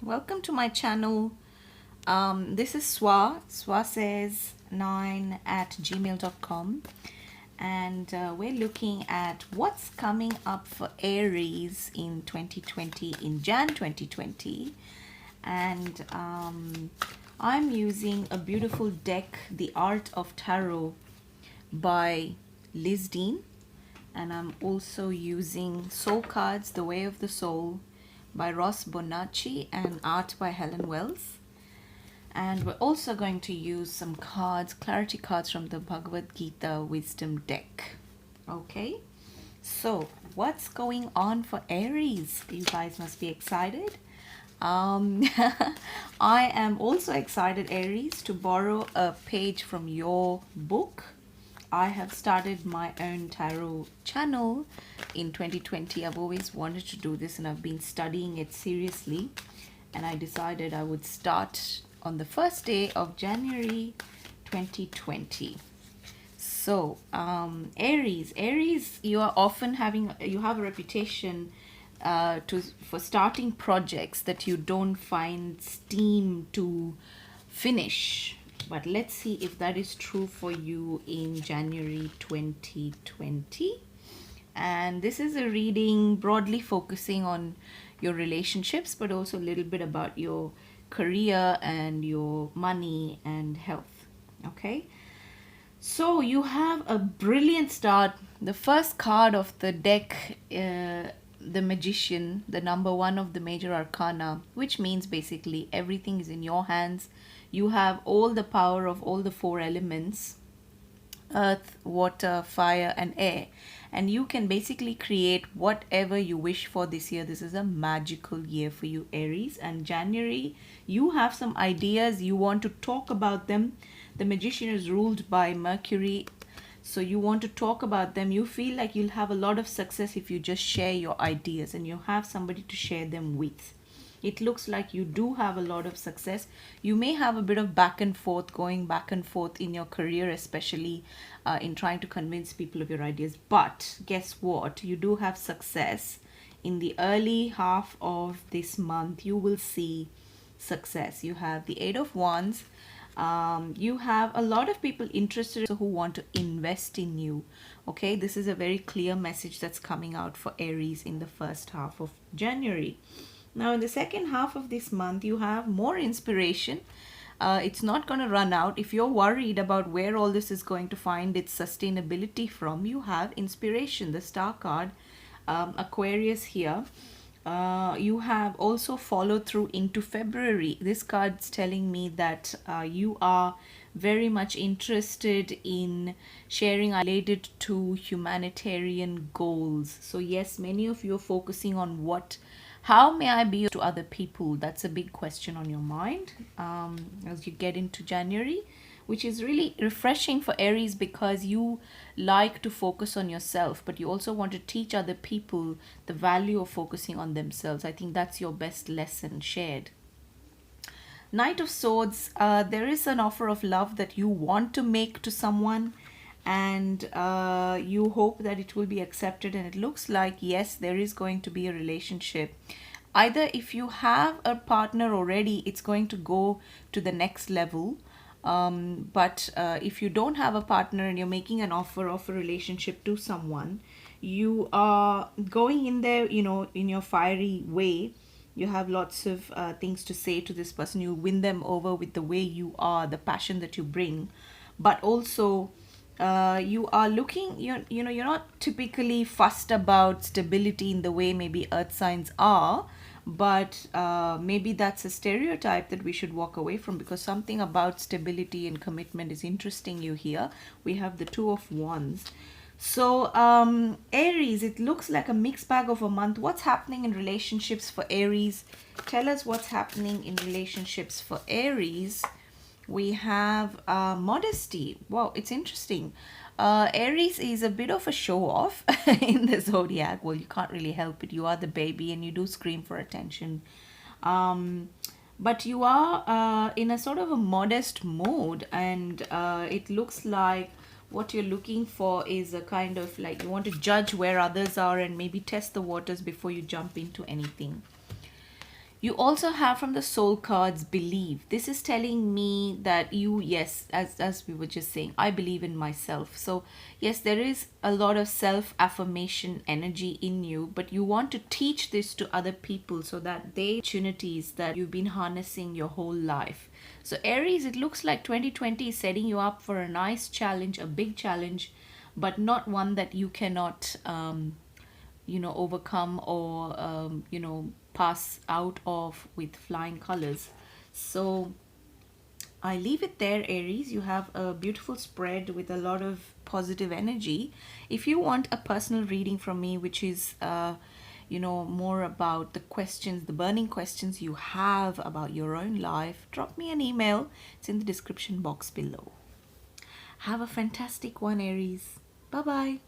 Welcome to my channel. This is Swasays9@gmail.com, and we're looking at what's coming up for Aries in 2020, in Jan 2020. And I'm using a beautiful deck, The Art of Tarot by Liz Dean, and I'm also using Soul Cards, The Way of the Soul by Ross Bonacci and art by Helen Wells. And we're also going to use some cards, clarity cards from the Bhagavad Gita Wisdom deck. Okay, so what's going on for Aries? You guys must be excited. I am also excited, Aries, to borrow a page from your book. I have started my own tarot channel in 2020. I've always wanted to do this and I've been studying it seriously. And I decided I would start on the first day of January 2020. So, Aries, you are often you have a reputation for starting projects that you don't find steam to finish. But let's see if that is true for you in January 2020. And this is a reading broadly focusing on your relationships, but also a little bit about your career and your money and health. Okay, so you have a brilliant start. The first card of the deck, the Magician, the number one of the major arcana, which means basically everything is in your hands. You have all the power of all the four elements: earth, water, fire, and air. And you can basically create whatever you wish for this year. This is a magical year for you, Aries. And January, you have some ideas, you want to talk about them. The Magician is ruled by Mercury, so you want to talk about them. You feel like you'll have a lot of success if you just share your ideas and you have somebody to share them with. It looks like you do have a lot of success. You may have a bit of back and forth, going back and forth in your career, especially in trying to convince people of your ideas. But guess what? You do have success. In the early half of this month, you will see success. You have the Eight of Wands. You have a lot of people interested who want to invest in you. Okay, this is a very clear message that's coming out for Aries in the first half of January. Now, in the second half of this month, you have more inspiration. It's not going to run out. If you're worried about where all this is going to find its sustainability from, you have inspiration, the star card, Aquarius here. You have also followed through into February. This card's telling me that you are very much interested in sharing related to humanitarian goals. So yes, many of you are focusing on how may I be to other people? That's a big question on your mind as you get into January, which is really refreshing for Aries because you like to focus on yourself, but you also want to teach other people the value of focusing on themselves. I think that's your best lesson shared. Knight of Swords, there is an offer of love that you want to make to someone, and you hope that it will be accepted. And it looks like, yes, there is going to be a relationship. Either if you have a partner already, it's going to go to the next level. But if you don't have a partner and you're making an offer of a relationship to someone, you are going in there, in your fiery way. You have lots of things to say to this person. You win them over with the way you are, the passion that you bring. But also, you are looking, you're not typically fussed about stability in the way maybe earth signs are. But maybe that's a stereotype that we should walk away from, because something about stability and commitment is interesting you here. We have the Two of Wands. So Aries, it looks like a mixed bag of a month. What's happening in relationships for Aries? Tell us what's happening in relationships for Aries. We have modesty. Wow, it's interesting. Aries is a bit of a show off in the zodiac. Well, you can't really help it. You are the baby and you do scream for attention. But you are in a sort of a modest mode, and it looks like what you're looking for is a kind of like you want to judge where others are and maybe test the waters before you jump into anything. You also have from the soul cards believe. This is telling me that you, yes, as we were just saying, I believe in myself. So yes, there is a lot of self affirmation energy in you, but you want to teach this to other people so that they opportunities that you've been harnessing your whole life. So Aries, it looks like 2020 is setting you up for a nice challenge, a big challenge, but not one that you cannot overcome or pass out of with flying colors. So I leave it there, Aries. You have a beautiful spread with a lot of positive energy. If you want a personal reading from me, which is more about the questions, the burning questions you have about your own life, drop me an email. It's in the description box below. Have a fantastic one, Aries. Bye bye.